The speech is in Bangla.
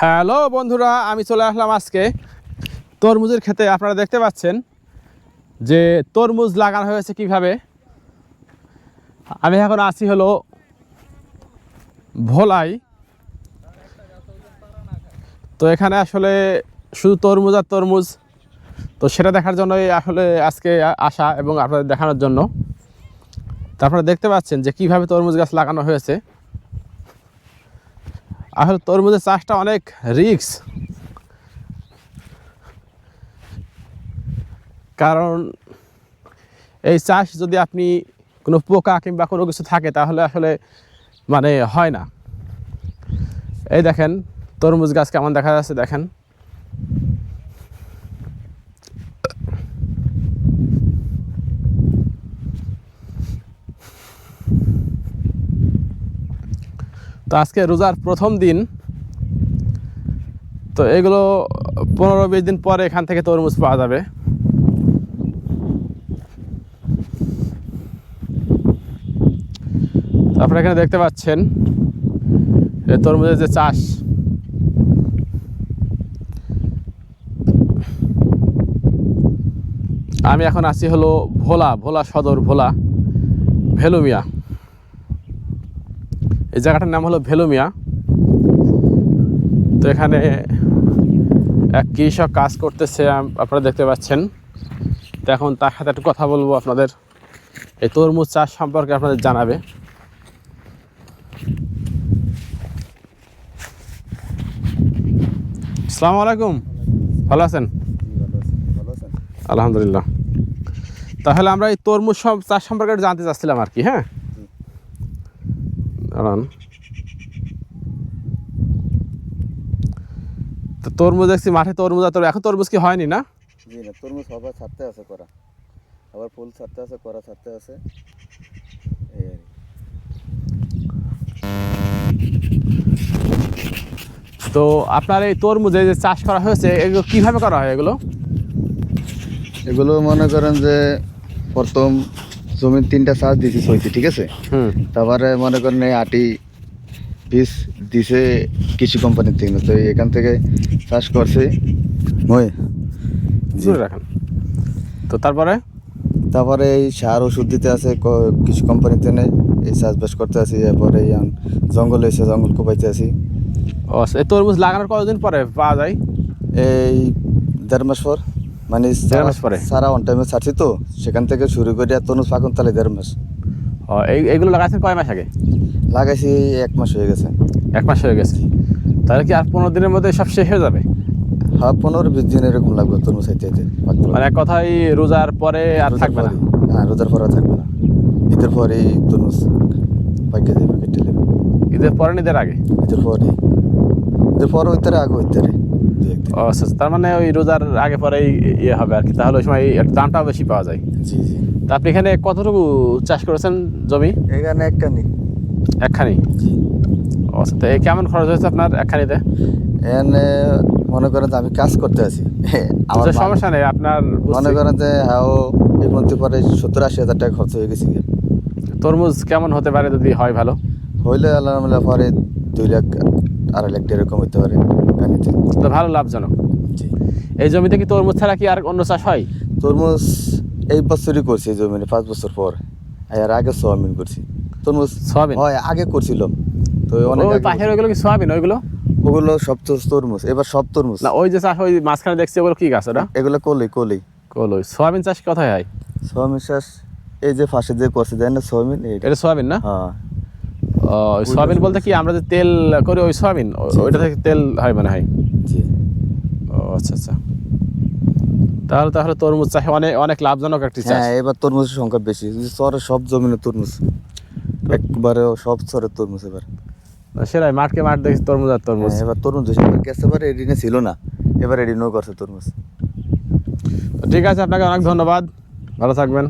হ্যালো বন্ধুরা, আমি চলে আসলাম আজকে তরমুজের ক্ষেতে। আপনারা দেখতে পাচ্ছেন যে তরমুজ লাগানো হয়েছে কিভাবে। আমি এখন আছি হলো ভোলাই। তো এখানে আসলে শুধু তরমুজ আর তরমুজ, তো সেটা দেখার জন্যই আসলে আজকে আসা এবং আপনাদের দেখানোর জন্য। তো আপনারা দেখতে পাচ্ছেন যে কিভাবে তরমুজ গাছ লাগানো হয়েছে। আসলে তরমুজের চাষটা অনেক রিস্ক, কারণ এই চাষ যদি আপনি কোনো পোকা কিংবা কোনো কিছু থাকে তাহলে আসলে মানে হয় না। এই দেখেন তরমুজ গাছ কেমন দেখা যাচ্ছে, দেখেন। তো আজকে রোজার প্রথম দিন, তো এগুলো 15-20 দিন পরে এখান থেকে তরমুজ পাওয়া যাবে। আপনারা এখানে দেখতে পাচ্ছেন তরমুজের যে চাষ, আমি এখন আছি হলো ভোলা সদর, ভোলা ভেলুমিয়া। এই জায়গাটার নাম হলো ভেলুমিয়া। তো এখানে এক কৃষক কাজ করতেছে, আপনারা দেখতে পাচ্ছেন। তো এখন তার সাথে একটু কথা বলবো, আপনাদের এই তরমুজ চাষ সম্পর্কে আপনাদের জানাবে। আসসালামু আলাইকুম, ভালো আছেন? আলহামদুলিল্লাহ। তাহলে আমরা এই তরমুজ চাষ সম্পর্কে জানতে চাচ্ছিলাম আর কি। হ্যাঁ, দাঁড়ান। তো তরমুজ দেখছি মাঠে তরমুজ, আর এখন তরমুজ কি হয়নি না? জি না, তরমুজ আবার ছাড়তে আছে করা, আবার ফুল ছাড়তে আছে, করা ছাড়তে আছে, এই আর কি। তো আপনার এই তরমুজে যে চাষ করা হয়েছে এগুলো কিভাবে করা হয়? এগুলো মনে করেন যে প্রথম জমির 3টা চাষ দিছি, 6টি, ঠিক আছে। তারপরে মনে করেন এই 8টি পিস দিছে কৃষি কোম্পানির থেকে। তো এখান থেকে চাষ করছে রাখেন। তো তারপরে এই সার ওষুধ দিতে আছে কৃষি কোম্পানিতে নেই, এই চাষবাস করতে আছি। এরপরে জঙ্গল এসে জঙ্গল কোপাইতে আছি। এই তরমুজ লাগানোর কতদিন পরে পাওয়া যায়? এই 1.5 মাস পর, মানে 1.5 মাস পরে সারা অন টাইমে ছাড়ছি, তো সেখান থেকে শুরু করে তরমুজ পাকুন তাহলে 1.5 মাস। এইগুলো লাগাচ্ছেন কয় মাস আগে? লাগাইছি 1 মাস হয়ে গেছে। 1 মাস হয়ে গেছে। তাহলে কি আর 15 দিনের মধ্যে সব শেষ হয়ে যাবে? হ্যাঁ, 15-20 দিন এরকম লাগবে তরমুজ খাইতে। মানে এক কথায় রোজার পরে আর থাকবে না? হ্যাঁ, রোজার পরে থাকবে না। ঈদের পরেই তরমুজ পাইকে যাবে, কেটে নেবে। ঈদের পরে ঈদের আগে? ঈদের পরে ওইটারে আগে ওইটারে। ও আচ্ছা, তার মানে ওই রোজার আগে পরেই ইয়ে হবে আর কি। তাহলে ওই সময় একটু দামটাও বেশি পাওয়া যায়। জি জি। তা আপনি এখানে কতটুকু চাষ করেছেন জমি? এখানে একখানি। জি। আচ্ছা, তো এই কেমন খরচ হয়েছে আপনার একখানিতে? এখানে মনে করেন যে আমি কাজ করতে আছি, আমার সমস্যা নেই আপনার। মনে করেন যে হ্যাঁ, এর মধ্যে পরে 70-80 হাজার টাকা খরচ হয়ে গেছে। তরমুজ কেমন হতে পারে যদি হয় ভালো? হইলে আলহামদুলিল্লাহ পরে 2 লাখ 2.5 লাখ এরকম হতে পারে। তো ভালো লাভজনক। জি। এই জমিতে কি তরমুজ ছাড়া কি আর অন্য চাষ হয়? তরমুজ এই বছরই করছি, এই জমিনে 5 বছর পর। আর আগে সোয়াবিন করছি। তরমুজ সোয়াবিন হয় আগে করছিলাম, তো অনেক ওই পাশের ওইগুলো কি সোয়াবিন? ওগুলো সব তো তরমুজ, এবার সব তরমুজ না, ওই যে চাষ ওই মাঝখানে দেখছি ওগুলো কি গাছ? ওটা এগুলো কলই। কলই। সোয়াবিন চাষ কোথায় হয়? সোয়াবিন চাষ এই যে পাশে যে করছে, দেন না সোয়াবিন, এটা সোয়াবিন না? হ্যাঁ। সোয়াবিন বলতে কি আমরা যে তেল করি ওই সোয়াবিন, ওইটা থেকে তেল হয় মনে হয়। জি। ও আচ্ছা আচ্ছা। তাহলে তরমুজ চাষে অনেক লাভজনক একটি চাষ। হ্যাঁ, এবার তরমুজের সংখ্যা বেশি। চরে সব জমিনে তরমুজ, একবারে সব চরে তরমুজ। এবার সেটাই, মাঠকে মাঠ দেখছি তরমুজ আর তরমুজ। এবার তরমুজ গেছে, এবার এডিনে ছিল না, এবার এডিনও করছে তরমুজ। ঠিক আছে, আপনাকে অনেক ধন্যবাদ, ভালো থাকবেন।